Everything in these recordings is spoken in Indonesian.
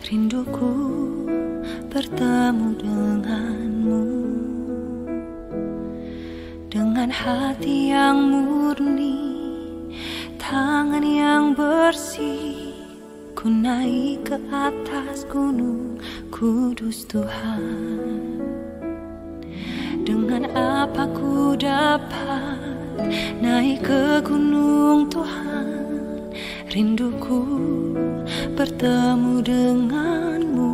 Rinduku bertemu denganmu, dengan hati yang murni, tangan yang bersih. Ku naik ke atas gunung kudus Tuhan. Dengan apa ku dapat naik ke gunung Tuhan? Rinduku bertemu denganmu,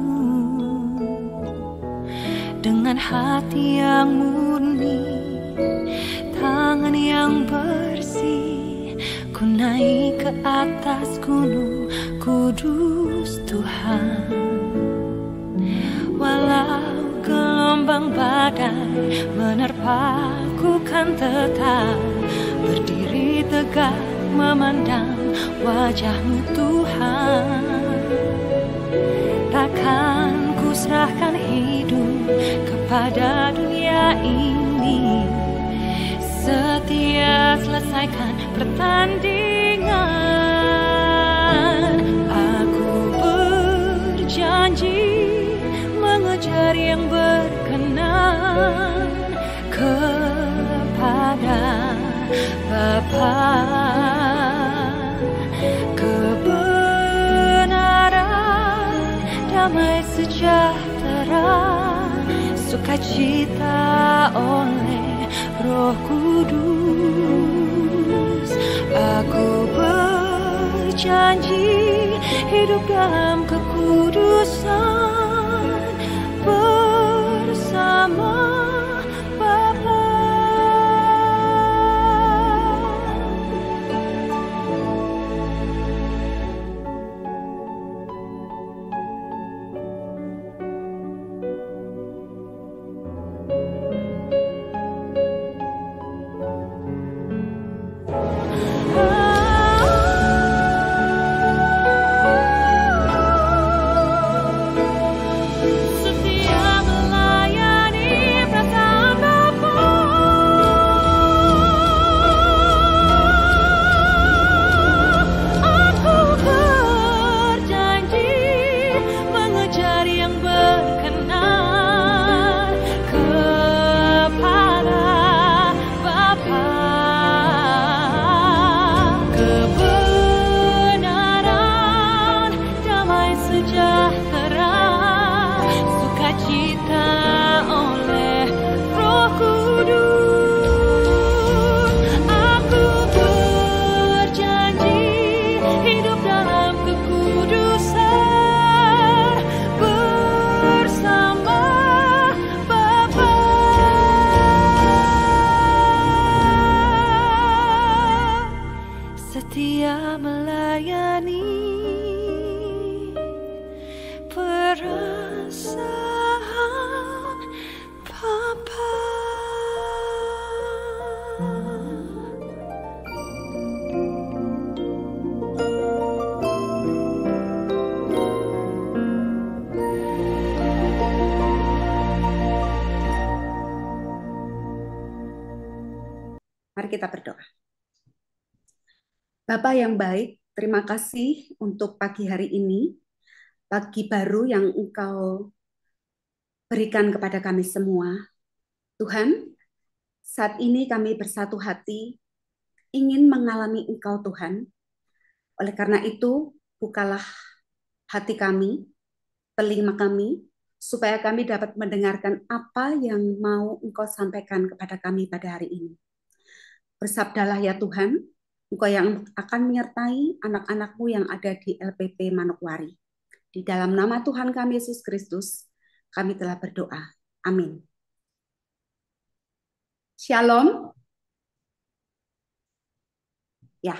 dengan hati yang murni, tangan yang bersih. Ku naik ke atas gunung kudus Tuhan. Walau gelombang badai menerpaku, kan tetap berdiri tegak memandang wajah-Mu Tuhan. Takkan ku serahkan hidup kepada dunia ini, setia selesaikan pertandingan. Aku berjanji mengejar yang berkenan kepada Bapa. Kebenaran, damai sejahtera, sukacita oleh Roh Kudus. Aku berjanji hidup dalam kekudusan bersama Bapa. Setia melayani perasaan Bapa. Mari kita berdoa. Bapa yang baik, terima kasih untuk pagi hari ini, pagi baru yang Engkau berikan kepada kami semua. Tuhan, saat ini kami bersatu hati ingin mengalami Engkau Tuhan. Oleh karena itu, bukalah hati kami, telinga kami, supaya kami dapat mendengarkan apa yang mau Engkau sampaikan kepada kami pada hari ini. Bersabdalah ya Tuhan, Engkau yang akan menyertai anak-anak-Mu yang ada di LPP Manokwari. Di dalam nama Tuhan kami Yesus Kristus, kami telah berdoa. Amin. Shalom. Ya,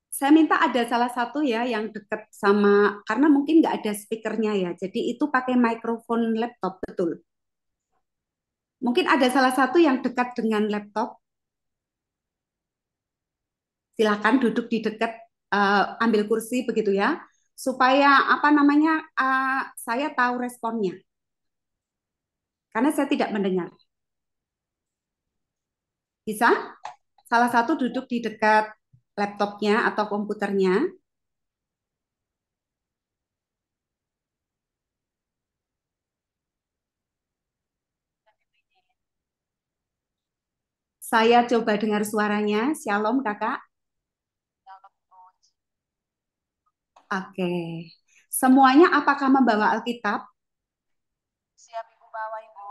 saya minta ada salah satu ya yang dekat sama, karena mungkin nggak ada speakernya ya, jadi itu pakai mikrofon laptop, betul. Mungkin ada salah satu yang dekat dengan laptop. Silakan duduk di dekat, ambil kursi begitu ya, supaya apa namanya, saya tahu responnya, karena saya tidak mendengar. Bisa? Salah satu duduk di dekat laptopnya atau komputernya. Saya coba dengar suaranya. Shalom, Kakak. Oke. Semuanya apakah membawa Alkitab? Siap Ibu bawa Ibu.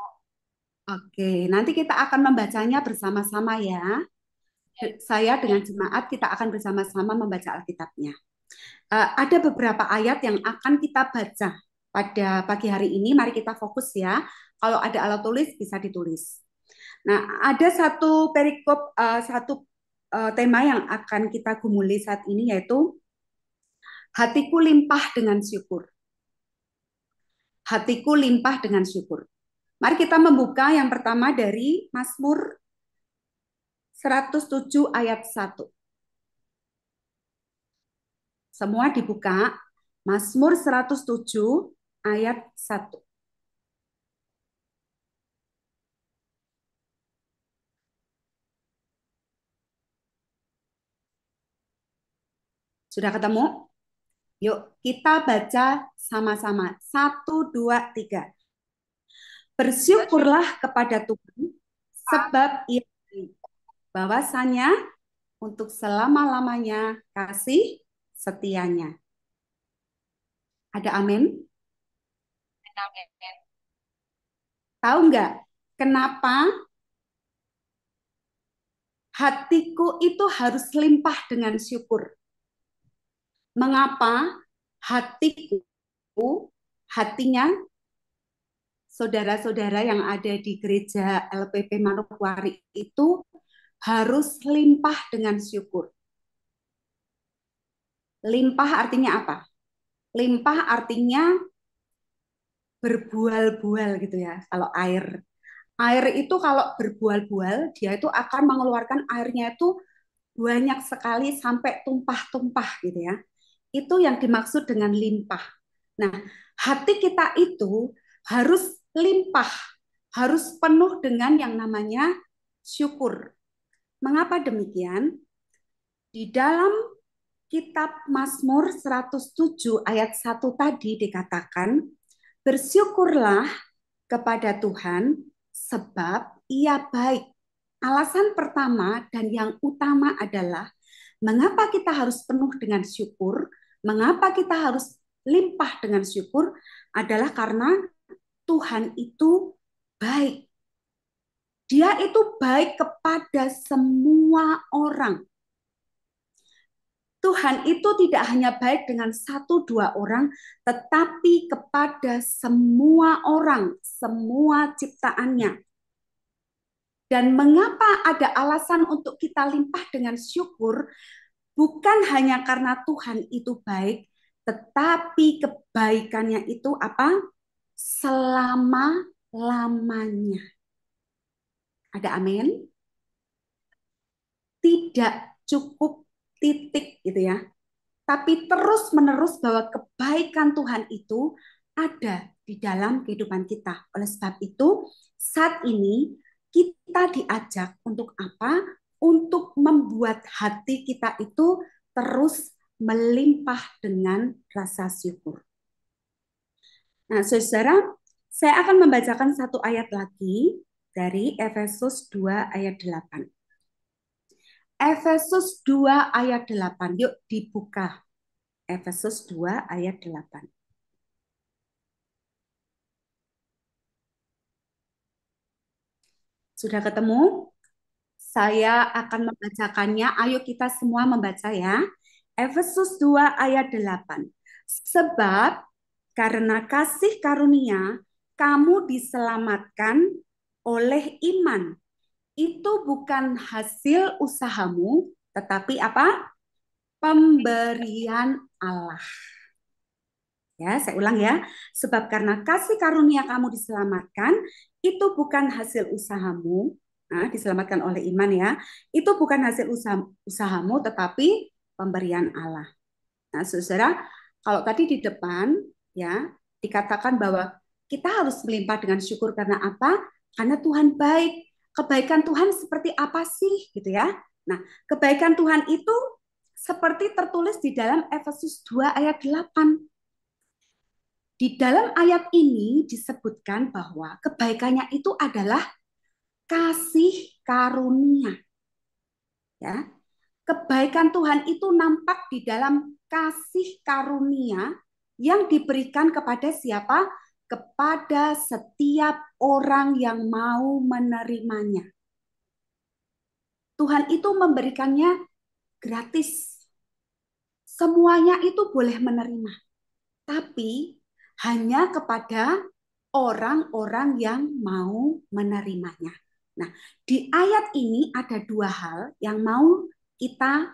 Oke, nanti kita akan membacanya bersama-sama ya. Saya dengan jemaat kita akan bersama-sama membaca Alkitabnya. Ada beberapa ayat yang akan kita baca pada pagi hari ini. Mari kita fokus ya. Kalau ada alat tulis bisa ditulis. Nah, ada satu perikop, satu tema yang akan kita gumuli saat ini yaitu hatiku limpah dengan syukur. Hatiku limpah dengan syukur. Mari kita membuka yang pertama dari Mazmur 107 ayat 1. Semua dibuka. Mazmur 107 ayat 1. Sudah ketemu? Yuk kita baca sama-sama. 1, 2, 3. Bersyukurlah kepada Tuhan sebab Ia baik. Bahwasanya untuk selama-lamanya kasih setianya. Ada amin? Amin. Tahu nggak kenapa hatiku itu harus limpah dengan syukur? Mengapa hatiku, hatinya saudara-saudara yang ada di gereja LPP Manokwari itu harus limpah dengan syukur? Limpah artinya apa? Limpah artinya berbual-bual gitu ya. Kalau air. Air itu kalau berbual-bual, dia itu akan mengeluarkan airnya itu banyak sekali sampai tumpah-tumpah gitu ya. Itu yang dimaksud dengan limpah. Nah, hati kita itu harus limpah, harus penuh dengan yang namanya syukur. Mengapa demikian? Di dalam kitab Mazmur 107 ayat 1 tadi dikatakan, bersyukurlah kepada Tuhan sebab Ia baik. Alasan pertama dan yang utama adalah mengapa kita harus penuh dengan syukur, mengapa kita harus limpah dengan syukur adalah karena Tuhan itu baik. Dia itu baik kepada semua orang. Tuhan itu tidak hanya baik dengan 1-2 orang, tetapi kepada semua orang, semua ciptaannya. Dan mengapa ada alasan untuk kita limpah dengan syukur, bukan hanya karena Tuhan itu baik, tetapi kebaikannya itu apa? Selama-lamanya. Ada amin? Tidak cukup titik gitu ya. Tapi terus-menerus bahwa kebaikan Tuhan itu ada di dalam kehidupan kita. Oleh sebab itu, saat ini kita diajak untuk apa? Untuk membuat hati kita itu terus melimpah dengan rasa syukur. Nah, saudara, saya akan membacakan satu ayat lagi dari Efesus 2 ayat 8. Efesus 2 ayat 8. Yuk dibuka. Efesus 2 ayat 8. Sudah ketemu? Saya akan membacakannya. Ayo kita semua membaca ya. Efesus 2 ayat 8. Sebab karena kasih karunia kamu diselamatkan oleh iman. Itu bukan hasil usahamu, tetapi apa? Pemberian Allah. Ya, saya ulang ya. Sebab karena kasih karunia kamu diselamatkan, itu bukan hasil usahamu, nah, diselamatkan oleh iman ya. Itu bukan hasil usahamu, tetapi pemberian Allah. Nah, saudara, kalau tadi di depan ya dikatakan bahwa kita harus melimpah dengan syukur karena apa? Karena Tuhan baik. Kebaikan Tuhan seperti apa sih gitu ya? Nah, kebaikan Tuhan itu seperti tertulis di dalam Efesus 2 ayat 8. Di dalam ayat ini disebutkan bahwa kebaikannya itu adalah kasih karunia. Ya, kebaikan Tuhan itu nampak di dalam kasih karunia yang diberikan kepada siapa? Kepada setiap orang yang mau menerimanya. Tuhan itu memberikannya gratis. Semuanya itu boleh menerima. Tapi hanya kepada orang-orang yang mau menerimanya. Nah, di ayat ini ada dua hal yang mau kita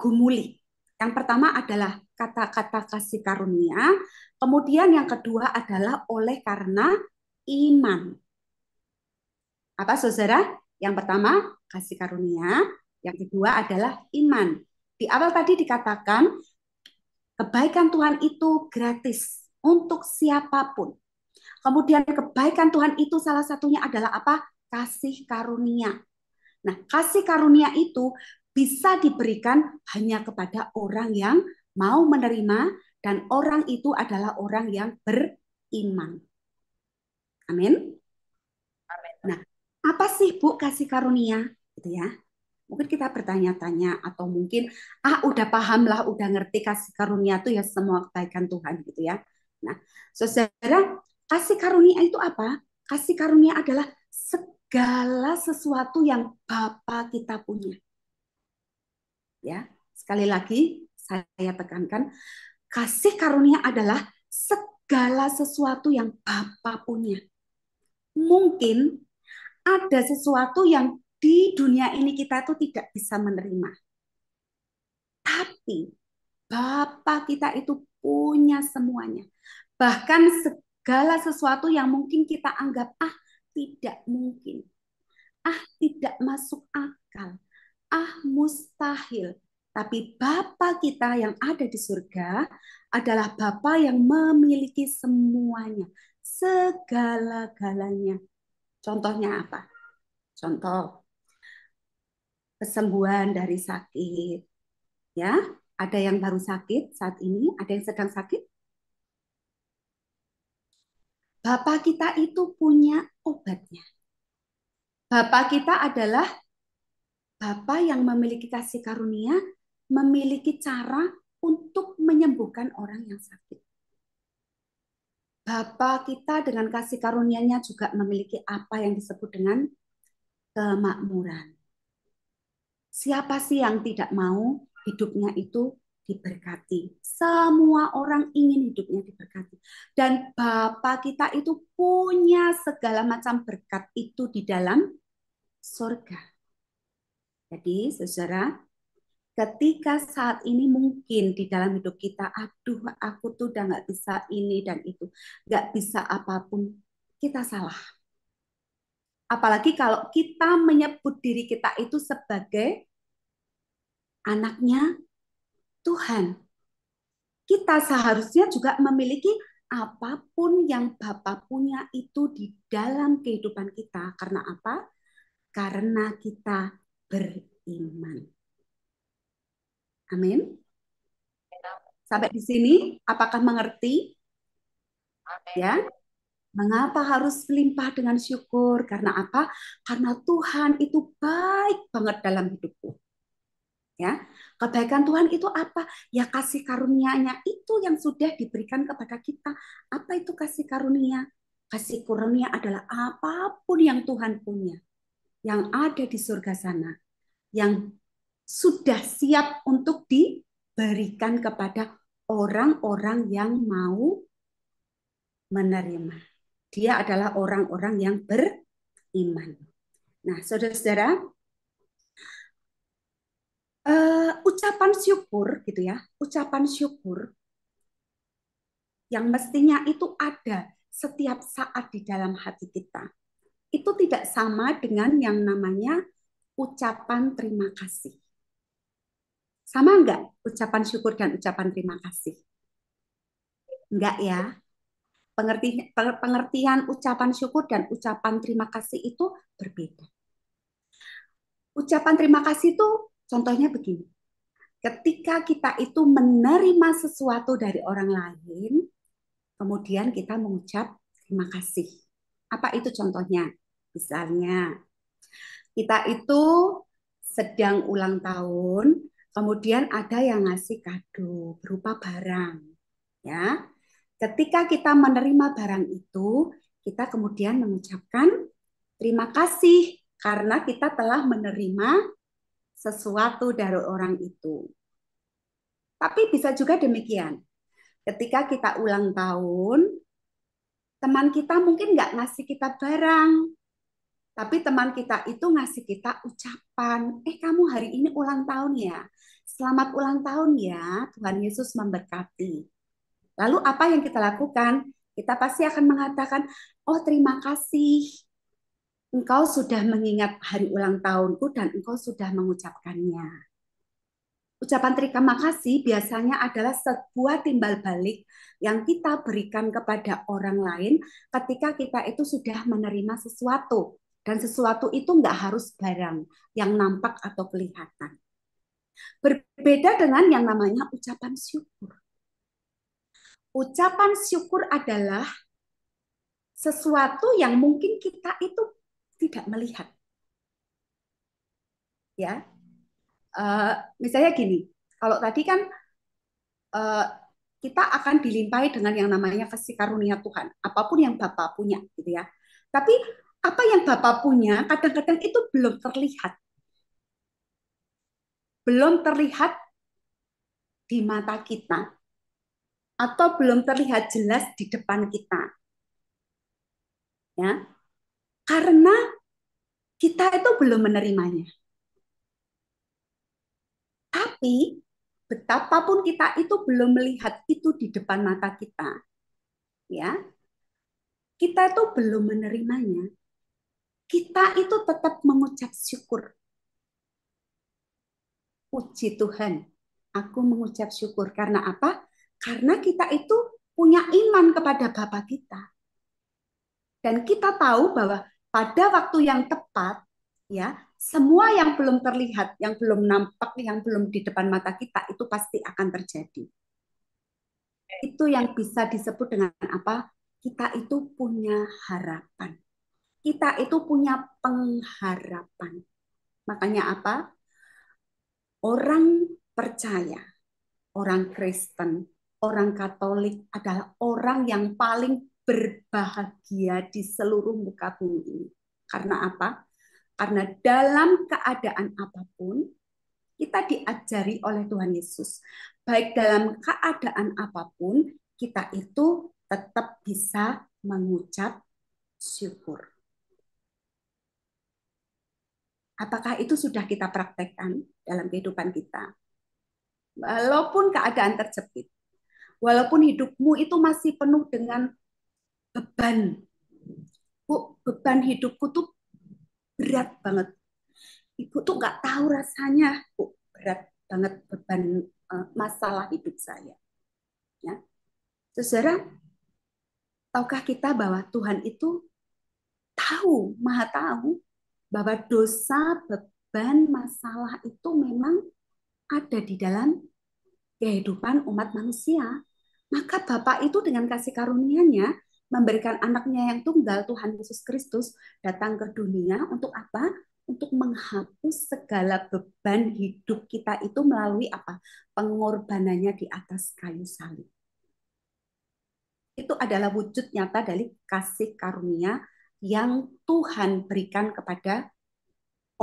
gumuli. Yang pertama adalah kata-kata kasih karunia, kemudian yang kedua adalah oleh karena iman. Apa saudara? Yang pertama kasih karunia, yang kedua adalah iman. Di awal tadi dikatakan kebaikan Tuhan itu gratis untuk siapapun. Kemudian kebaikan Tuhan itu salah satunya adalah apa? Kasih karunia. Nah, kasih karunia itu bisa diberikan hanya kepada orang yang mau menerima dan orang itu adalah orang yang beriman. Amin. Nah, apa sih Bu kasih karunia? Gitu ya. Mungkin kita bertanya-tanya atau mungkin udah paham lah, udah ngerti kasih karunia itu ya semua kebaikan Tuhan gitu ya. Nah, saudara, kasih karunia itu apa? Kasih karunia adalah segala sesuatu yang Bapa kita punya. Ya, sekali lagi saya tekankan, kasih karunia adalah segala sesuatu yang Bapa punya. Mungkin ada sesuatu yang di dunia ini kita tuh tidak bisa menerima. Tapi Bapa kita itu punya semuanya. Bahkan segala sesuatu yang mungkin kita anggap tidak mungkin. Tidak masuk akal. Mustahil. Tapi Bapa kita yang ada di surga adalah Bapa yang memiliki semuanya. Segala-galanya. Contohnya apa? Contoh, kesembuhan dari sakit. Ya, ada yang baru sakit saat ini, ada yang sedang sakit. Bapak kita itu punya obatnya. Bapak kita adalah Bapak yang memiliki kasih karunia, memiliki cara untuk menyembuhkan orang yang sakit. Bapak kita dengan kasih karunia-Nya juga memiliki apa yang disebut dengan kemakmuran. Siapa sih yang tidak mau hidupnya itu diberkati? Semua orang ingin hidupnya diberkati. Dan Bapa kita itu punya segala macam berkat itu di dalam surga. Jadi, saudara, ketika saat ini mungkin di dalam hidup kita, aku tuh udah nggak bisa ini dan itu, nggak bisa apapun, kita salah. Apalagi kalau kita menyebut diri kita itu sebagai anaknya Tuhan. Kita seharusnya juga memiliki apapun yang Bapa punya itu di dalam kehidupan kita. Karena apa? Karena kita beriman. Amin. Sampai di sini, apakah mengerti? Ya. Mengapa harus melimpah dengan syukur? Karena apa? Karena Tuhan itu baik banget dalam hidupku. Ya, kebaikan Tuhan itu apa? Ya kasih karunia-Nya itu yang sudah diberikan kepada kita. Apa itu kasih karunia? Kasih karunia adalah apapun yang Tuhan punya, yang ada di surga sana, yang sudah siap untuk diberikan kepada orang-orang yang mau menerima. Dia adalah orang-orang yang beriman. Nah, saudara-saudara, ucapan syukur gitu ya, ucapan syukur yang mestinya itu ada setiap saat di dalam hati kita. Itu tidak sama dengan yang namanya ucapan terima kasih. Sama enggak ucapan syukur dan ucapan terima kasih? Enggak ya. Pengertian ucapan syukur dan ucapan terima kasih itu berbeda. Ucapan terima kasih itu contohnya begini. Ketika kita itu menerima sesuatu dari orang lain, kemudian kita mengucap terima kasih. Apa itu contohnya? Misalnya, Kita itu sedang ulang tahun, kemudian ada yang ngasih kado berupa barang, ya. Ketika kita menerima barang itu, kita kemudian mengucapkan terima kasih karena kita telah menerima sesuatu dari orang itu. Tapi bisa juga demikian. Ketika kita ulang tahun, teman kita mungkin nggak ngasih kita barang, tapi teman kita itu ngasih kita ucapan, kamu hari ini ulang tahun ya, selamat ulang tahun ya, Tuhan Yesus memberkati. Lalu apa yang kita lakukan? Kita pasti akan mengatakan, oh terima kasih, engkau sudah mengingat hari ulang tahunku dan engkau sudah mengucapkannya. Ucapan terima kasih biasanya adalah sebuah timbal balik yang kita berikan kepada orang lain ketika kita itu sudah menerima sesuatu. Dan sesuatu itu nggak harus barang yang nampak atau kelihatan. Berbeda dengan yang namanya ucapan syukur. Ucapan syukur adalah sesuatu yang mungkin kita itu tidak melihat. Ya, misalnya gini, kalau tadi kan kita akan dilimpahi dengan yang namanya kasih karunia Tuhan, apapun yang Bapak punya, gitu ya. Tapi apa yang Bapak punya kadang-kadang itu belum terlihat, di mata kita, atau belum terlihat jelas di depan kita, ya, karena kita itu belum menerimanya. Tapi betapapun kita itu belum melihat itu di depan mata kita, ya, kita itu belum menerimanya. Kita itu tetap mengucap syukur. Puji Tuhan, aku mengucap syukur karena apa? Karena kita itu punya iman kepada Bapa kita. Dan kita tahu bahwa pada waktu yang tepat, ya, semua yang belum terlihat, yang belum nampak, yang belum di depan mata kita itu pasti akan terjadi. Itu yang bisa disebut dengan apa? Kita itu punya harapan. Kita itu punya pengharapan. Makanya apa? Orang percaya, orang Kristen, orang Katolik adalah orang yang paling berbahagia di seluruh muka bumi ini. Karena apa? Karena dalam keadaan apapun, kita diajari oleh Tuhan Yesus. Baik dalam keadaan apapun, kita itu tetap bisa mengucap syukur. Apakah itu sudah kita praktekkan dalam kehidupan kita? Walaupun keadaan terjepit, walaupun hidupmu itu masih penuh dengan beban. Bu, beban hidupku tuh berat banget. Ibu tuh nggak tahu rasanya, Bu, berat banget beban masalah hidup saya. Ya. Saudara, tahukah kita bahwa Tuhan itu tahu, maha tahu, bahwa dosa, beban, masalah itu memang ada di dalam kehidupan umat manusia. Maka Bapa itu dengan kasih karunia-Nya memberikan anaknya yang tunggal, Tuhan Yesus Kristus, datang ke dunia untuk apa? Untuk menghapus segala beban hidup kita itu melalui apa? Pengorbanannya di atas kayu salib. Itu adalah wujud nyata dari kasih karunia yang Tuhan berikan kepada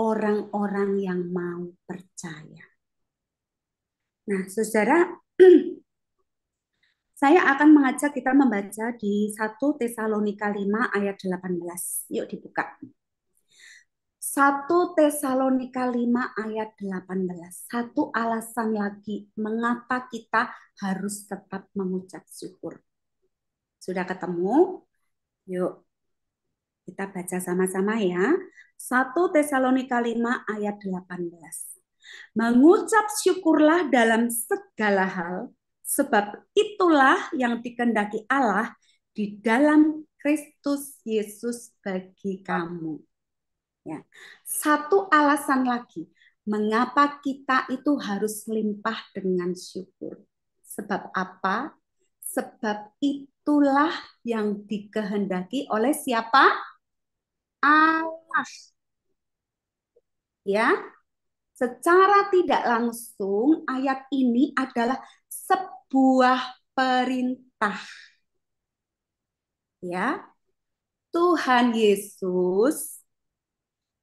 orang-orang yang mau percaya. Nah, saudara, saya akan mengajak kita membaca di 1 Tesalonika 5 ayat 18. Yuk dibuka. 1 Tesalonika 5 ayat 18. Satu alasan lagi mengapa kita harus tetap mengucap syukur. Sudah ketemu? Yuk kita baca sama-sama ya. 1 Tesalonika 5 ayat 18. Mengucap syukurlah dalam segala hal, sebab itulah yang dikehendaki Allah di dalam Kristus Yesus bagi kamu. Ya. Satu alasan lagi, mengapa kita itu harus limpah dengan syukur. Sebab apa? Sebab itulah yang dikehendaki oleh siapa? Allah. Ya, secara tidak langsung ayat ini adalah sebuah perintah. Ya, Tuhan Yesus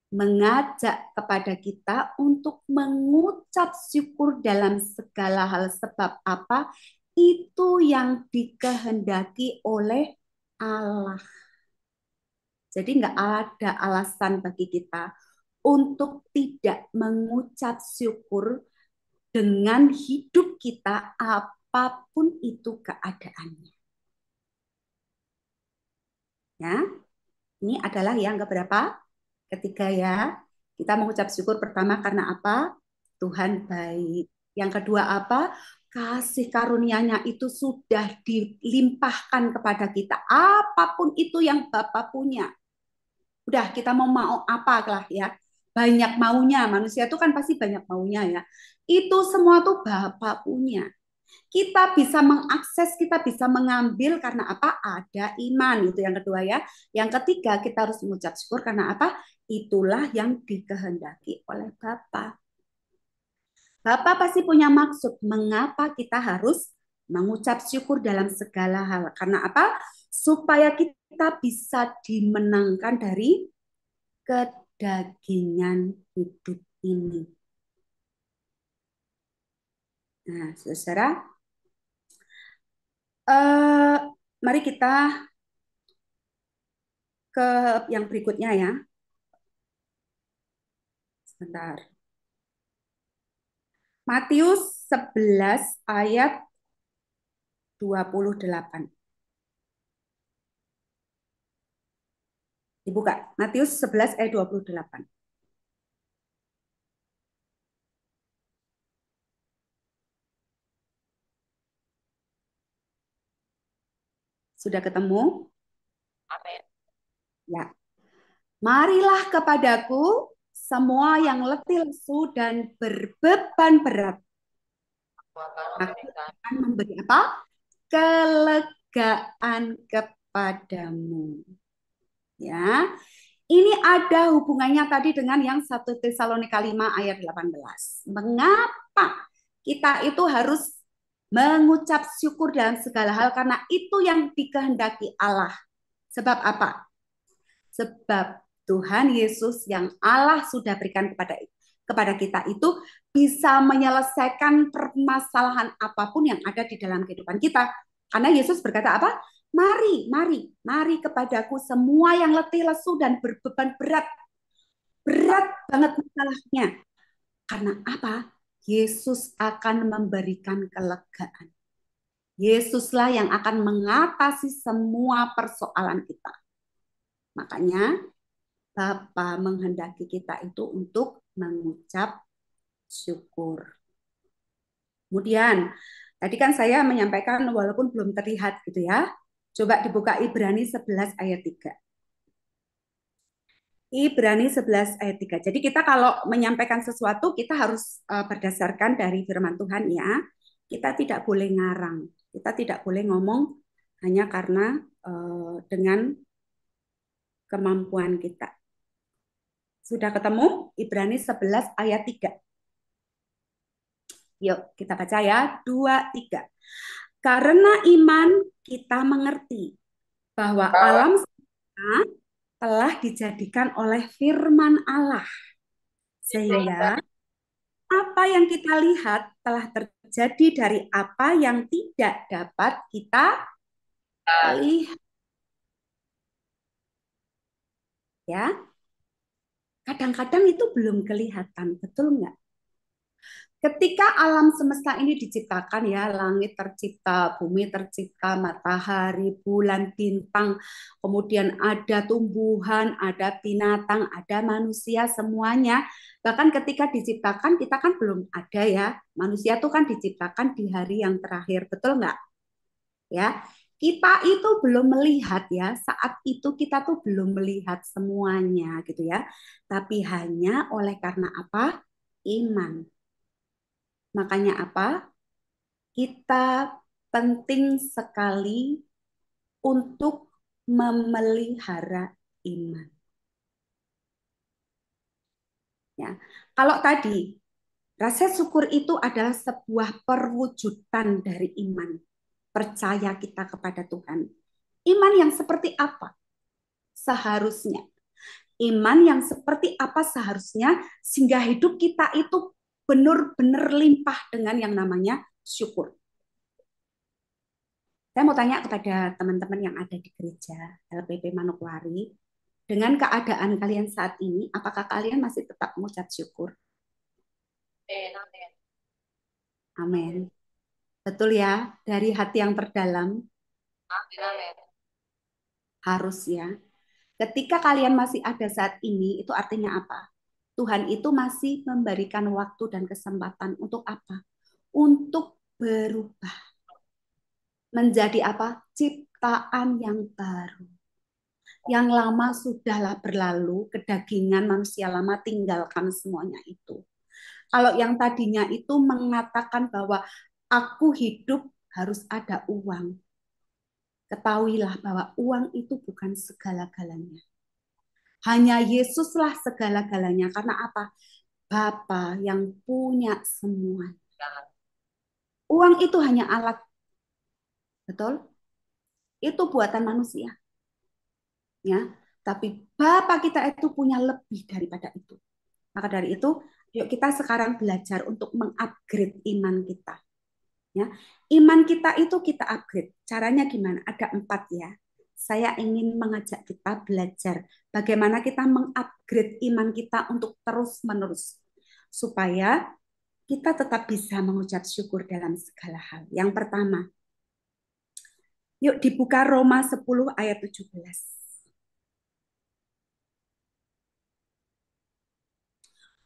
mengajak kepada kita untuk mengucap syukur dalam segala hal. Sebab apa? Itu yang dikehendaki oleh Allah. Jadi nggak ada alasan bagi kita untuk tidak mengucap syukur dengan hidup kita apapun itu keadaannya. Ya, ini adalah yang keberapa? Ketiga ya. Kita mengucap syukur pertama karena apa? Tuhan baik. Yang kedua apa? Kasih karunia-Nya itu sudah dilimpahkan kepada kita. Apapun itu yang Bapa punya. Udah kita mau apa lah ya. Banyak maunya. Manusia itu kan pasti banyak maunya ya. Itu semua tuh Bapa punya. Kita bisa mengakses, kita bisa mengambil karena apa? Ada iman. Itu yang kedua ya. Yang ketiga, kita harus mengucap syukur karena apa? Itulah yang dikehendaki oleh Bapa. Bapa pasti punya maksud mengapa kita harus mengucap syukur dalam segala hal. Karena apa? Supaya kita bisa dimenangkan dari kedagingan hidup ini. Nah, saudara, mari kita ke yang berikutnya ya. Sebentar. Matius 11 ayat 28. Dibuka. Matius 11 ayat 28. Sudah ketemu? Amin. Ya. Marilah kepadaku semua yang letih lesu dan berbeban berat. Aku akan memberi apa? Kelegaan kepadamu. Ya. Ini ada hubungannya tadi dengan yang 1 Tesalonika 5 ayat 18. Mengapa kita itu harus mengucap syukur dalam segala hal? Karena itu yang dikehendaki Allah. Sebab apa? Sebab Tuhan Yesus yang Allah sudah berikan kepada kita itu bisa menyelesaikan permasalahan apapun yang ada di dalam kehidupan kita. Karena Yesus berkata apa? Mari kepadaku semua yang letih lesu dan berbeban berat. Berat banget masalahnya. Karena apa? Yesus akan memberikan kelegaan. Yesuslah yang akan mengatasi semua persoalan kita. Makanya Bapa menghendaki kita itu untuk mengucap syukur. Kemudian, tadi kan saya menyampaikan walaupun belum terlihat gitu ya. Coba dibuka Ibrani 11 ayat 3. Ibrani 11 ayat 3. Jadi kita kalau menyampaikan sesuatu kita harus berdasarkan dari firman Tuhan ya. Kita tidak boleh ngarang. Kita tidak boleh ngomong hanya karena dengan kemampuan kita. Sudah ketemu? Ibrani 11 ayat 3. Yuk kita baca ya. 2, 3. Karena iman kita mengerti bahwa alam semesta telah dijadikan oleh firman Allah. Sehingga apa yang kita lihat telah terjadi dari apa yang tidak dapat kita lihat. Ya, kadang-kadang itu belum kelihatan, betul nggak? Ketika alam semesta ini diciptakan ya, langit tercipta, bumi tercipta, matahari, bulan, bintang, kemudian ada tumbuhan, ada binatang, ada manusia, semuanya. Bahkan ketika diciptakan kita kan belum ada ya. Manusia tuh kan diciptakan di hari yang terakhir, betul nggak? Ya, kita itu belum melihat ya, saat itu kita tuh belum melihat semuanya gitu ya. Tapi hanya oleh karena apa? Iman. Makanya apa? Kita penting sekali untuk memelihara iman. Ya. Kalau tadi rasa syukur itu adalah sebuah perwujudan dari iman, percaya kita kepada Tuhan. Iman yang seperti apa seharusnya? Iman yang seperti apa seharusnya sehingga hidup kita itu benar-benar limpah dengan yang namanya syukur. Saya mau tanya kepada teman-teman yang ada di gereja LPP Manokwari, dengan keadaan kalian saat ini, apakah kalian masih tetap mengucap syukur? Amin. Amin. Betul ya, dari hati yang terdalam Amin. harus ya. Ketika kalian masih ada saat ini, itu artinya apa? Tuhan itu masih memberikan waktu dan kesempatan untuk apa? Untuk berubah. Menjadi apa? Ciptaan yang baru. Yang lama sudahlah berlalu, kedagingan manusia lama tinggalkan semuanya itu. Kalau yang tadinya itu mengatakan bahwa aku hidup harus ada uang. Ketahuilah bahwa uang itu bukan segala-galanya. Hanya Yesuslah segala-galanya. Karena apa? Bapa yang punya semua. Uang itu hanya alat. Betul? Itu buatan manusia. Ya, tapi Bapa kita itu punya lebih daripada itu. Maka dari itu, yuk kita sekarang belajar untuk mengupgrade iman kita. Ya, iman kita itu kita upgrade. Caranya gimana? Ada 4 ya. Saya ingin mengajak kita belajar bagaimana kita mengupgrade iman kita untuk terus-menerus supaya kita tetap bisa mengucap syukur dalam segala hal. Yang pertama, yuk dibuka Roma 10 ayat 17.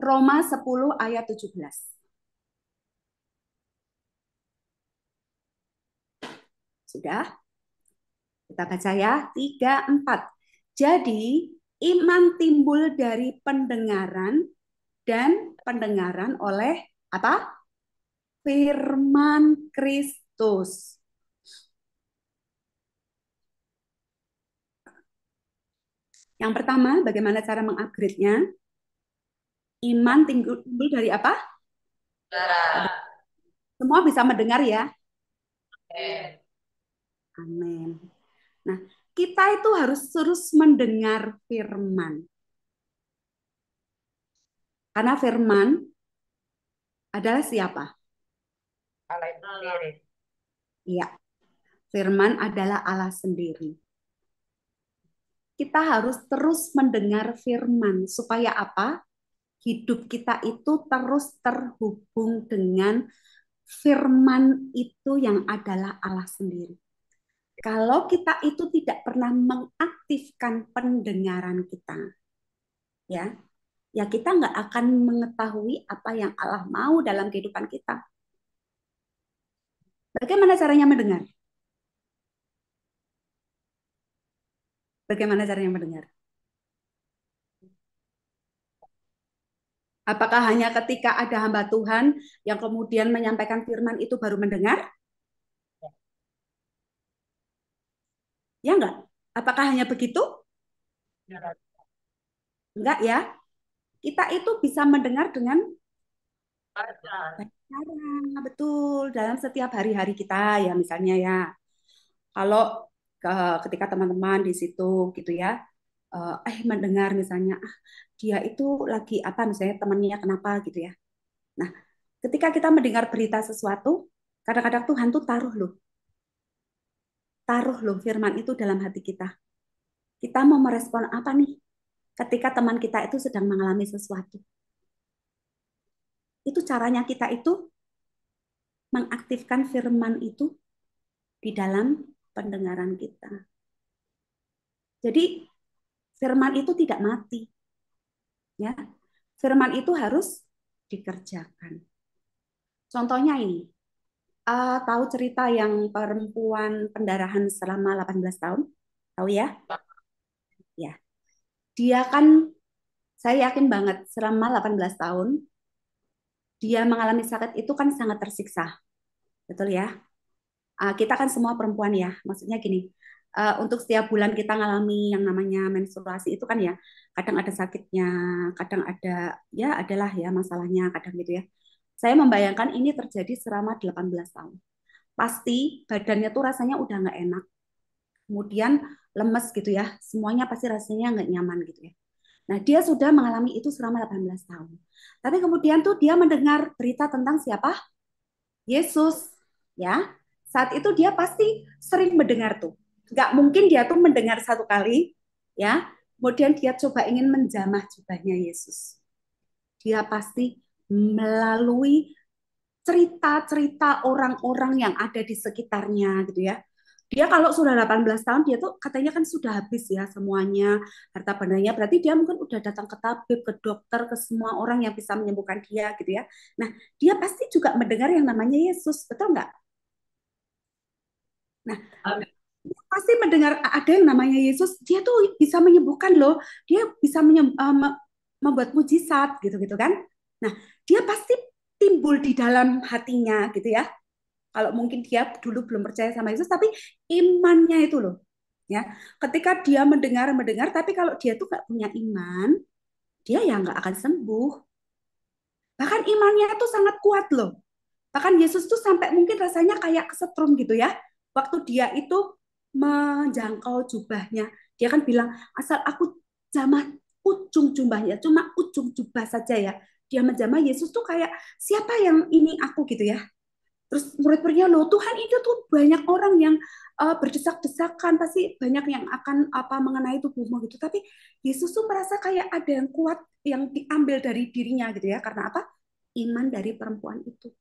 Roma 10 ayat 17. Sudah? Kita baca ya, 3, 4. Jadi, iman timbul dari pendengaran dan pendengaran oleh apa? Firman Kristus. Yang pertama, bagaimana cara mengupgrade-nya? Iman timbul dari apa? Semua bisa mendengar ya? Amin. Nah, kita itu harus terus mendengar firman. Karena firman adalah siapa? Iya, firman adalah Allah sendiri. Kita harus terus mendengar firman supaya apa? Hidup kita itu terus terhubung dengan firman itu yang adalah Allah sendiri. Kalau kita itu tidak pernah mengaktifkan pendengaran kita, ya kita nggak akan mengetahui apa yang Allah mau dalam kehidupan kita. Bagaimana caranya mendengar? Bagaimana caranya mendengar? Apakah hanya ketika ada hamba Tuhan yang kemudian menyampaikan firman itu baru mendengar? Ya enggak? Apakah hanya begitu? Enggak ya. Kita itu bisa mendengar dengan banyak cara, betul, dalam setiap hari-hari kita ya misalnya ya. Kalau ketika teman-teman di situ gitu ya, mendengar misalnya, dia itu lagi apa misalnya temannya kenapa gitu ya. Nah, ketika kita mendengar berita sesuatu, kadang-kadang Tuhan tuh taruh loh firman itu dalam hati kita. Kita mau merespon apa nih ketika teman kita itu sedang mengalami sesuatu. Itu caranya kita itu mengaktifkan firman itu di dalam pendengaran kita. Jadi firman itu tidak mati. Ya. Firman itu harus dikerjakan. Contohnya ini, tahu cerita yang perempuan pendarahan selama 18 tahun? Tahu ya? Ya. Dia kan, saya yakin banget selama 18 tahun, dia mengalami sakit itu kan sangat tersiksa. Betul ya? Kita kan semua perempuan ya, maksudnya gini, Untuk setiap bulan kita ngalami yang namanya menstruasi itu kan ya, kadang ada sakitnya, kadang ada ya adalah ya masalahnya kadang gitu ya. Saya membayangkan ini terjadi selama 18 tahun. Pasti badannya tuh rasanya udah nggak enak, kemudian lemes gitu ya, semuanya pasti rasanya nggak nyaman gitu ya. Nah, dia sudah mengalami itu selama 18 tahun. Tapi kemudian tuh dia mendengar berita tentang siapa? Yesus, ya. Saat itu dia pasti sering mendengar tuh. Nggak mungkin dia tuh mendengar satu kali, ya. Kemudian dia coba ingin menjamah jubahnya Yesus. Dia pasti melalui cerita-cerita orang-orang yang ada di sekitarnya gitu ya. Dia kalau sudah 18 tahun dia tuh katanya kan sudah habis ya semuanya harta bendanya, berarti dia mungkin udah datang ke tabib, ke dokter, ke semua orang yang bisa menyembuhkan dia gitu ya. Nah, dia pasti juga mendengar yang namanya Yesus, betul nggak? Nah, pasti mendengar ada yang namanya Yesus, dia tuh bisa menyembuhkan loh, dia bisa membuat mujizat gitu-gitu kan. Nah, dia pasti timbul di dalam hatinya gitu ya. Kalau mungkin dia dulu belum percaya sama Yesus, tapi imannya itu loh, ya. Ketika dia mendengar, tapi kalau dia tuh nggak punya iman, dia ya nggak akan sembuh. Bahkan imannya itu sangat kuat loh. Bahkan Yesus tuh sampai mungkin rasanya kayak kesetrum gitu ya. Waktu dia itu menjangkau jubahnya, dia kan bilang, asal aku jamah ujung jubahnya, cuma ujung jubah saja ya. Dia menjamah Yesus tuh kayak, siapa yang ini aku gitu ya. Terus murid-muridnya loh, Tuhan itu tuh banyak orang yang berdesak-desakan, pasti banyak yang akan apa mengenai tubuhmu gitu. Tapi Yesus tuh merasa kayak ada yang kuat yang diambil dari dirinya gitu ya. Karena apa? Iman dari perempuan itu.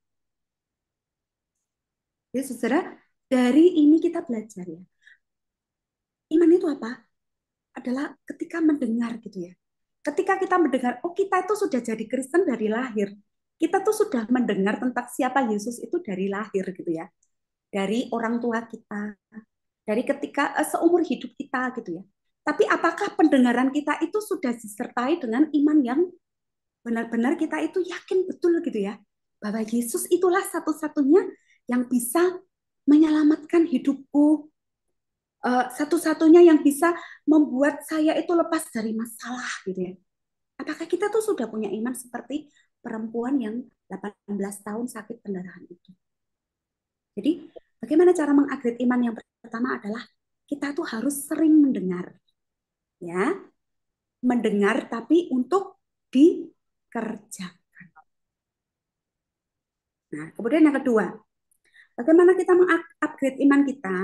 Ya, saudara, dari ini kita belajar ya. Iman itu apa? Adalah ketika mendengar gitu ya. Ketika kita mendengar, oh kita itu sudah jadi Kristen dari lahir. Kita tuh sudah mendengar tentang siapa Yesus itu dari lahir gitu ya. Dari orang tua kita, dari ketika seumur hidup kita gitu ya. Tapi apakah pendengaran kita itu sudah disertai dengan iman yang benar-benar kita itu yakin betul gitu ya, bahwa Yesus itulah satu-satunya yang bisa menyelamatkan hidupku, satu-satunya yang bisa membuat saya itu lepas dari masalah gitu ya. Apakah kita tuh sudah punya iman seperti perempuan yang 18 tahun sakit pendarahan itu? Jadi bagaimana cara mengupgrade iman? Yang pertama adalah kita tuh harus sering mendengar, ya, mendengar tapi untuk dikerjakan. Nah, kemudian yang kedua, bagaimana kita mengupgrade iman kita?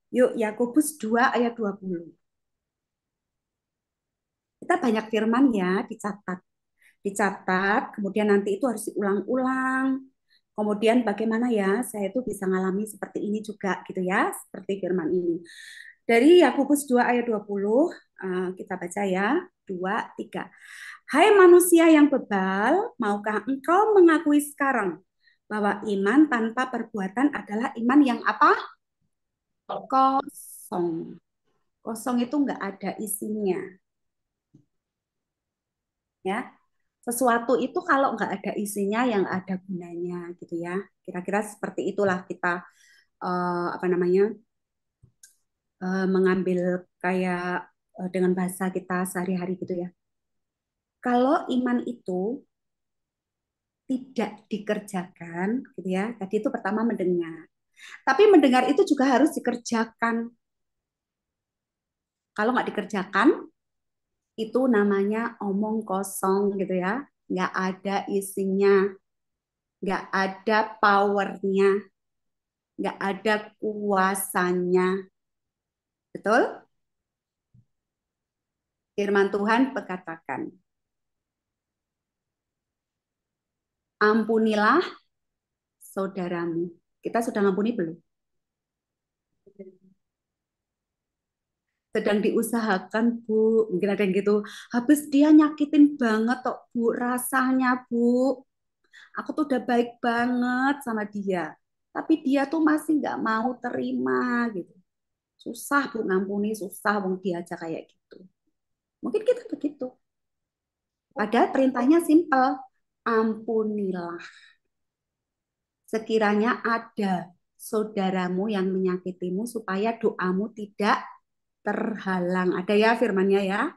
Yuk, Yakobus 2 ayat 20. Kita banyak firman ya, dicatat. Dicatat, kemudian nanti itu harus diulang-ulang. Kemudian bagaimana ya, saya itu bisa ngalami seperti ini juga gitu ya, seperti firman ini. Dari Yakobus 2 ayat 20, kita baca ya, 2, 3. Hai manusia yang bebal, maukah engkau mengakui sekarang bahwa iman tanpa perbuatan adalah iman yang apa? Kosong. Kosong itu nggak ada isinya. Ya, sesuatu itu kalau nggak ada isinya yang ada gunanya gitu ya. Kira-kira seperti itulah kita apa namanya mengambil kayak dengan bahasa kita sehari-hari gitu ya. Kalau iman itu tidak dikerjakan gitu ya. Tadi itu pertama mendengar. Tapi mendengar itu juga harus dikerjakan. Kalau nggak dikerjakan, itu namanya omong kosong gitu ya. Nggak ada isinya, nggak ada powernya, nggak ada kuasanya. Betul? Firman Tuhan berkatakan, ampunilah saudaramu. Kita sudah ngampuni belum? Sedang diusahakan, Bu. Mungkin ada yang gitu. Habis dia nyakitin banget kok, Bu. Rasanya, Bu. Aku tuh udah baik banget sama dia. Tapi dia tuh masih nggak mau terima gitu. Susah, Bu, ngampuni. Susah, Bung, dia aja kayak gitu. Mungkin kita begitu. Padahal perintahnya simpel. Ampunilah. Sekiranya ada saudaramu yang menyakitimu supaya doamu tidak terhalang. Ada ya firmannya ya,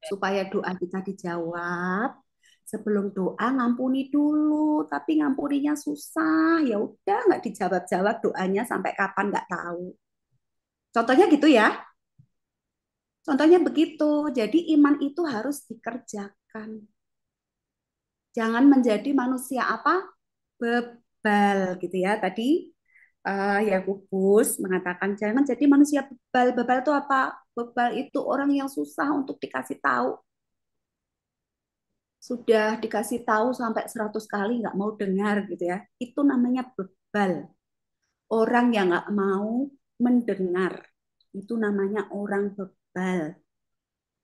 supaya doa kita dijawab. Sebelum doa ngampuni dulu, tapi ngampuninya susah. Ya udah nggak dijawab-jawab doanya sampai kapan nggak tahu. Contohnya gitu ya. Contohnya begitu. Jadi iman itu harus dikerjakan. Jangan menjadi manusia apa? Bebal gitu ya. Tadi Yakobus mengatakan jangan jadi manusia bebal. Bebal itu apa? Bebal itu orang yang susah untuk dikasih tahu. Sudah dikasih tahu sampai 100 kali nggak mau dengar gitu ya. Itu namanya bebal. Orang yang nggak mau mendengar. Itu namanya orang bebal.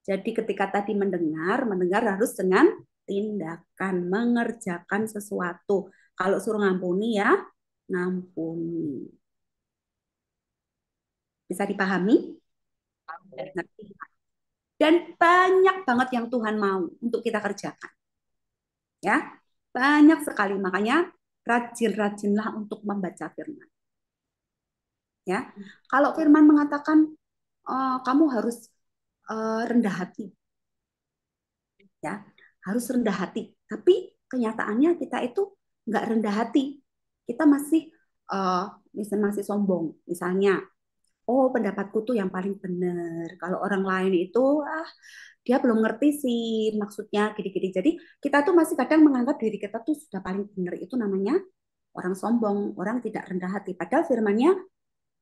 Jadi ketika tadi mendengar harus dengan tindakan, mengerjakan sesuatu. Kalau suruh ngampuni ya, ngampuni. Bisa dipahami? Ngerti? Dan banyak banget yang Tuhan mau untuk kita kerjakan. Ya, banyak sekali. Makanya rajin-rajinlah untuk membaca firman. Ya, kalau firman mengatakan kamu harus rendah hati, ya harus rendah hati. Tapi kenyataannya kita itu nggak rendah hati. Kita masih masih sombong. Misalnya, oh pendapatku tuh yang paling benar. Kalau orang lain itu dia belum ngerti sih maksudnya gini-gini. Jadi kita tuh masih kadang menganggap diri kita tuh sudah paling benar. Itu namanya orang sombong, orang tidak rendah hati. Padahal firmannya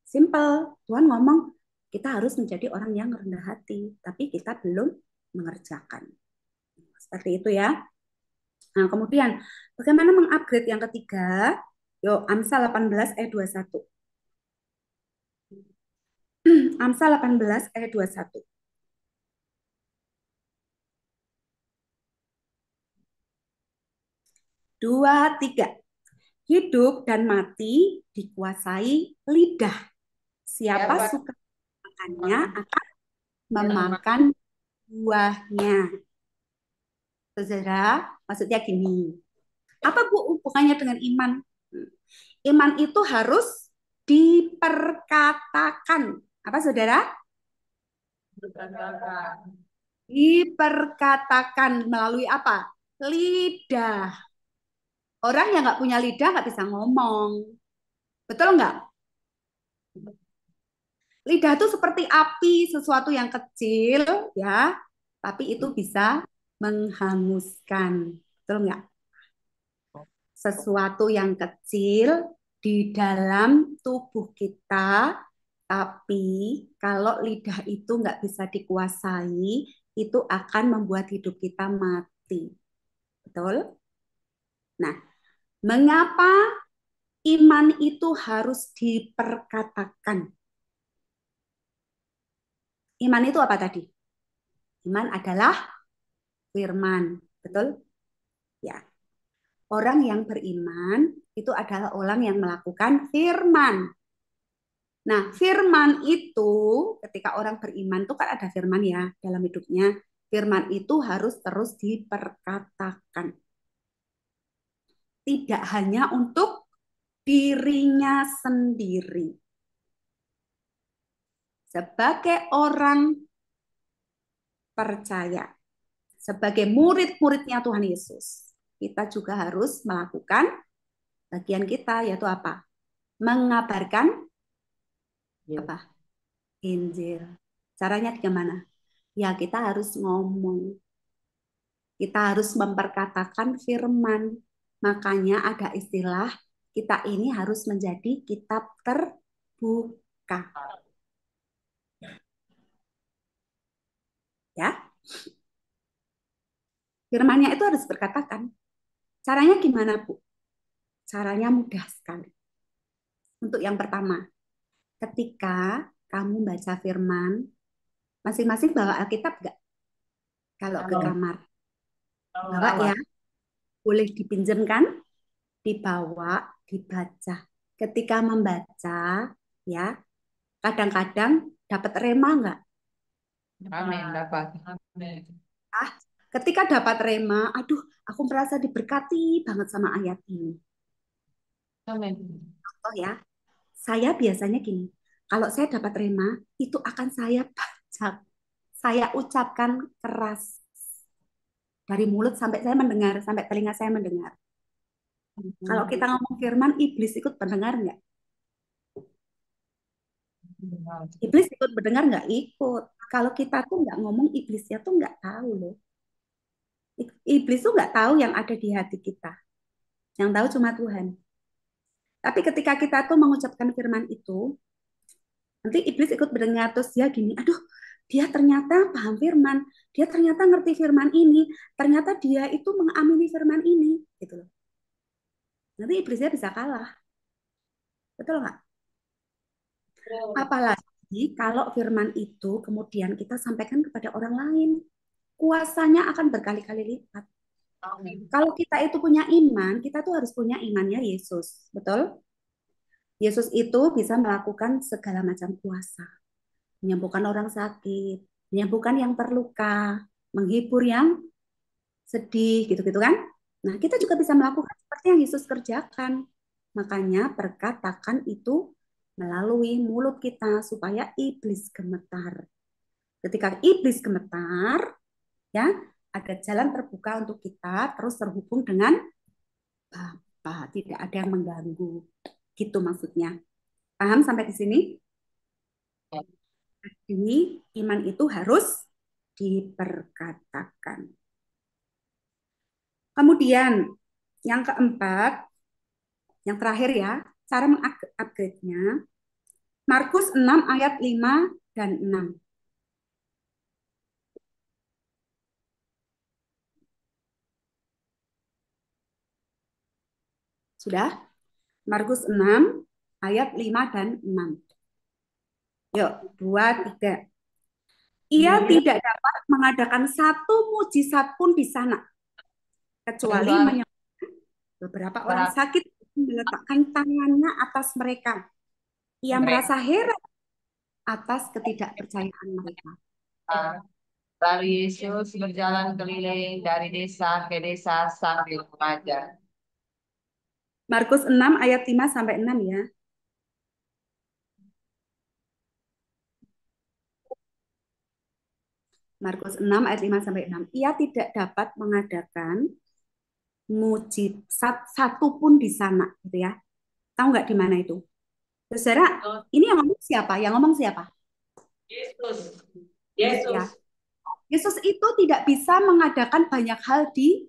simple. Tuhan ngomong kita harus menjadi orang yang rendah hati, tapi kita belum mengerjakan. Seperti itu ya. Nah, kemudian bagaimana mengupgrade yang ketiga? Yuk, Amsal 18 ayat 21. Amsal 18 ayat 21. 2, 3. Hidup dan mati dikuasai lidah. Siapa suka makannya akan memakan buahnya. Saudara, maksudnya gini. Apa Bu hubungannya dengan iman? Iman itu harus diperkatakan. Apa saudara? Diperkatakan melalui apa? Lidah. Orang yang nggak punya lidah nggak bisa ngomong. Betul nggak? Lidah itu seperti api, sesuatu yang kecil, ya, tapi itu bisa menghanguskan. Betul nggak? Sesuatu yang kecil di dalam tubuh kita, tapi kalau lidah itu nggak bisa dikuasai, itu akan membuat hidup kita mati. Betul? Nah, mengapa iman itu harus diperkatakan? Iman itu apa tadi? Iman adalah firman. Betul? Ya. Orang yang beriman itu adalah orang yang melakukan firman. Nah, firman itu ketika orang beriman itu kan ada firman ya dalam hidupnya. Firman itu harus terus diperkatakan. Tidak hanya untuk dirinya sendiri. Sebagai orang percaya, sebagai murid-muridnya Tuhan Yesus, kita juga harus melakukan bagian kita, yaitu apa? Mengabarkan apa? Injil. Caranya gimana? Ya kita harus ngomong. Kita harus memperkatakan firman. Makanya ada istilah kita ini harus menjadi kitab terbuka. Ya. Firmannya itu harus berkatakan. Caranya gimana, Bu? Caranya mudah sekali. Untuk yang pertama, ketika kamu baca firman, masing-masing bawa Alkitab nggak? Kalau ke kamar. Bawa ya. Boleh dipinjamkan, dibawa, dibaca. Ketika membaca, ya, kadang-kadang dapat rema nggak? Amin, dapat. Ah, ketika dapat rema, aduh, aku merasa diberkati banget sama ayat ini. Amin. Contoh ya, Saya biasanya gini, kalau saya dapat rema, itu akan saya baca, saya ucapkan keras. Dari mulut sampai saya mendengar, sampai telinga saya mendengar. Kalau kita ngomong firman, iblis ikut mendengar nggak? Iblis ikut mendengar nggak? Ikut. Kalau kita tuh nggak ngomong, iblisnya tuh nggak tahu loh. Iblis tuh nggak tahu yang ada di hati kita. Yang tahu cuma Tuhan. Tapi ketika kita tuh mengucapkan firman itu, nanti iblis ikut mendengar terus dia gini, aduh, dia ternyata paham firman, dia ternyata ngerti firman ini, ternyata dia itu mengamini firman ini, gitu loh. Nanti iblisnya bisa kalah, betul nggak? Apalagi kalau firman itu kemudian kita sampaikan kepada orang lain, kuasanya akan berkali-kali lipat. Kalau kita itu punya iman, kita tuh harus punya imannya Yesus, betul? Yesus itu bisa melakukan segala macam kuasa, menyembuhkan orang sakit, menyembuhkan yang terluka, menghibur yang sedih, gitu-gitu kan? Nah, kita juga bisa melakukan seperti yang Yesus kerjakan. Makanya perkatakan itu melalui mulut kita supaya iblis gemetar. Ketika iblis gemetar, ya, ada jalan terbuka untuk kita terus terhubung dengan Bapa, tidak ada yang mengganggu. Gitu maksudnya. Paham sampai di sini? Ini iman itu harus diperkatakan. Kemudian yang keempat, yang terakhir ya, cara mengupgrade-nya. Markus 6 ayat 5 dan 6. Sudah? Markus 6 ayat 5 dan 6. Yuk, 2, 3. Ia tidak dapat mengadakan satu mujizat pun di sana, kecuali menyembuhkan beberapa orang sakit, meletakkan tangannya atas mereka. Ia merasa heran atas ketidakpercayaan mereka. Lalu Yesus berjalan keliling dari desa ke desa sambil mengajar. Markus 6 ayat 5 sampai 6 ya. Markus 6 ayat 5 sampai 6. Ia tidak dapat mengadakan mujizat satu pun di sana, gitu ya. Tahu nggak di mana itu? Saudara, ini yang ngomong siapa? Yang ngomong siapa? Yesus. Yesus ya. Yesus itu tidak bisa mengadakan banyak hal di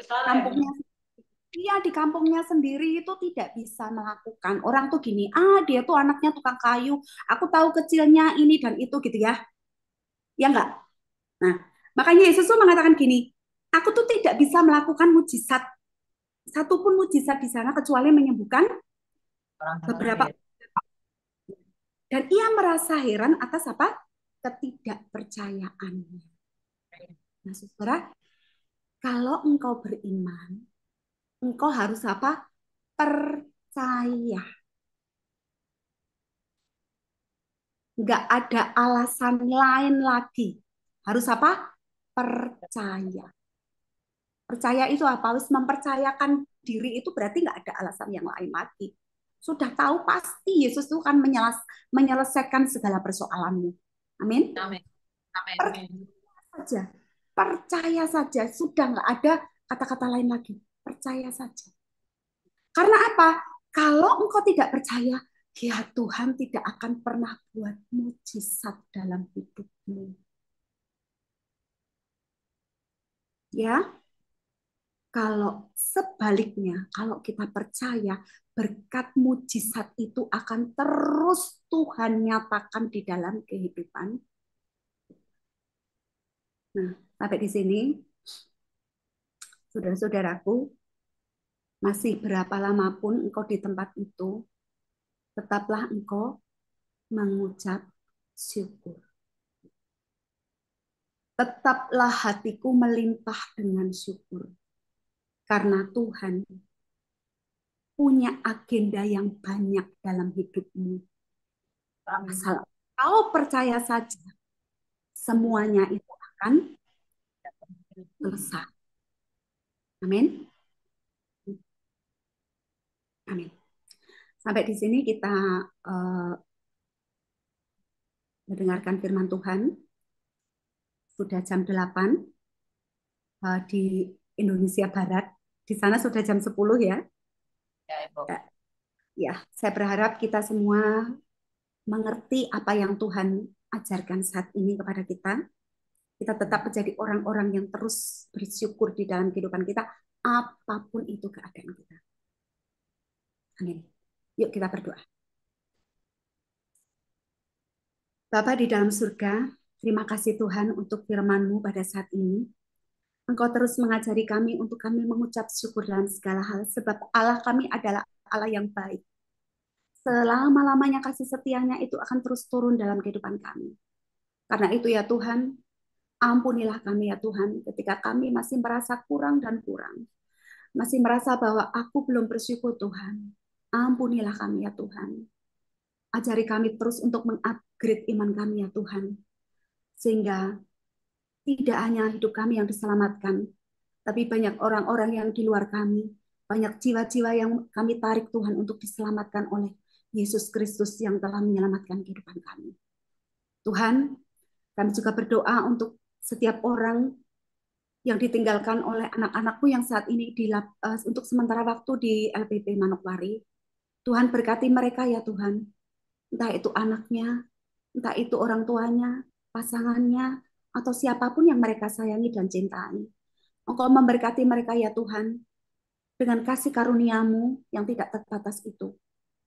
kampungnya. Dia di kampungnya sendiri itu tidak bisa melakukan. Orang tuh gini, dia tuh anaknya tukang kayu. Aku tahu kecilnya ini dan itu gitu ya. Ya enggak? Nah, makanya Yesus tuh mengatakan gini, aku tuh tidak bisa melakukan mujizat. Satupun mujizat di sana kecuali menyembuhkan beberapa. Dan ia merasa heran atas apa? Ketidakpercayaannya. Nah, saudara, kalau engkau beriman, engkau harus apa? Percaya. Nggak ada alasan lain lagi. Harus apa? Percaya. Percaya itu apa? Harus mempercayakan diri itu berarti nggak ada alasan yang lain lagi. Sudah tahu pasti Yesus itu akan menyelesaikan segala persoalanmu. Amin. Amin. Percaya saja. Percaya saja. Sudah nggak ada kata-kata lain lagi. Percaya saja. Karena apa? Kalau engkau tidak percaya, ya Tuhan tidak akan pernah buat mujizat dalam hidupmu. Ya, kalau sebaliknya, kalau kita percaya, berkat mujizat itu akan terus Tuhan nyatakan di dalam kehidupan. Nah, sampai di sini, saudara-saudaraku, masih berapa lama pun engkau di tempat itu, tetaplah engkau mengucap syukur. Tetaplah hatiku melimpah dengan syukur. Karena Tuhan punya agenda yang banyak dalam hidupmu. Asal kau percaya saja, semuanya itu akan selesai. Amin. Amin. Sampai di sini kita mendengarkan firman Tuhan. Sudah jam 8 di Indonesia Barat. Di sana sudah jam 10 ya. Ya, Ibu. Ya, saya berharap kita semua mengerti apa yang Tuhan ajarkan saat ini kepada kita. Kita tetap menjadi orang-orang yang terus bersyukur di dalam kehidupan kita, apapun itu keadaan kita. Amin. Yuk kita berdoa. Bapa di dalam surga, terima kasih Tuhan untuk firman-Mu pada saat ini. Engkau terus mengajari kami untuk kami mengucap syukur dalam segala hal, sebab Allah kami adalah Allah yang baik. Selama-lamanya kasih setianya itu akan terus turun dalam kehidupan kami. Karena itu ya Tuhan, ampunilah kami ya Tuhan, ketika kami masih merasa kurang dan kurang. Masih merasa bahwa aku belum bersyukur Tuhan. Ampunilah kami ya Tuhan. Ajari kami terus untuk mengupgrade iman kami ya Tuhan. Sehingga tidak hanya hidup kami yang diselamatkan, tapi banyak orang-orang yang di luar kami, banyak jiwa-jiwa yang kami tarik Tuhan untuk diselamatkan oleh Yesus Kristus yang telah menyelamatkan kehidupan kami. Tuhan, kami juga berdoa untuk setiap orang yang ditinggalkan oleh anak-anakmu yang saat ini untuk sementara waktu di LPP Manokwari. Tuhan berkati mereka ya Tuhan. Entah itu anaknya, entah itu orang tuanya, pasangannya, atau siapapun yang mereka sayangi dan cintai. Engkau memberkati mereka ya Tuhan, dengan kasih karunia-Mu yang tidak terbatas itu.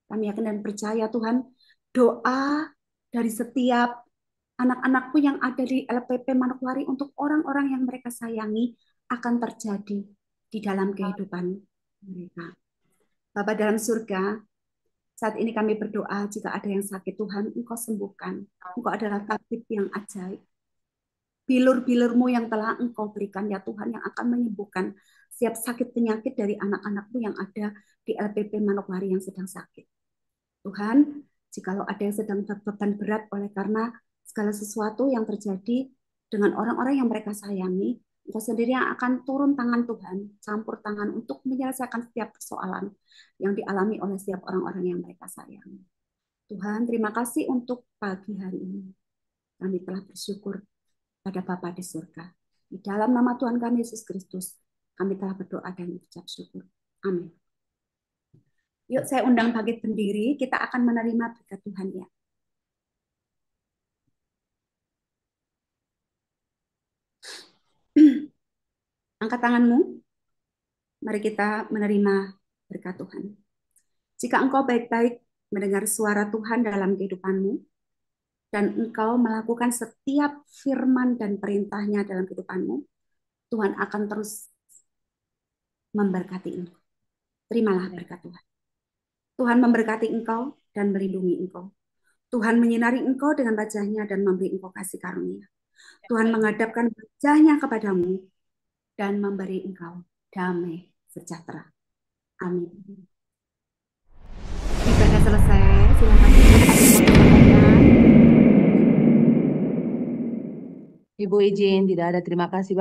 Kami yakin dan percaya Tuhan, doa dari setiap anak-anakku yang ada di LPP Manokwari untuk orang-orang yang mereka sayangi akan terjadi di dalam kehidupan mereka. Bapa dalam surga, saat ini kami berdoa jika ada yang sakit Tuhan, Engkau sembuhkan. Engkau adalah tabib yang ajaib. Bilur-bilur-Mu yang telah Engkau berikan ya Tuhan yang akan menyembuhkan setiap sakit penyakit dari anak-anak-Mu yang ada di LPP Manokwari yang sedang sakit. Tuhan, jikalau ada yang sedang beban berat oleh karena segala sesuatu yang terjadi dengan orang-orang yang mereka sayangi, Engkau sendiri yang akan turun tangan Tuhan, campur tangan untuk menyelesaikan setiap persoalan yang dialami oleh setiap orang-orang yang mereka sayangi. Tuhan, terima kasih untuk pagi hari ini. Kami telah bersyukur pada Bapa di surga. Di dalam nama Tuhan kami Yesus Kristus, kami telah berdoa dan mengucap syukur. Amin. Yuk saya undang bangkit berdiri, kita akan menerima berkat Tuhan ya. Angkat tanganmu, mari kita menerima berkat Tuhan. Jika engkau baik-baik mendengar suara Tuhan dalam kehidupanmu, dan engkau melakukan setiap firman dan perintahnya dalam kehidupanmu, Tuhan akan terus memberkati engkau. Terimalah berkat Tuhan. Tuhan memberkati engkau dan melindungi engkau. Tuhan menyinari engkau dengan wajah-Nya dan memberi engkau kasih karunia. Tuhan menghadapkan wajah-Nya kepadamu dan memberi engkau damai sejahtera. Amin. Ibadah selesai. Silakan Ibu izin, tidak ada terima kasih.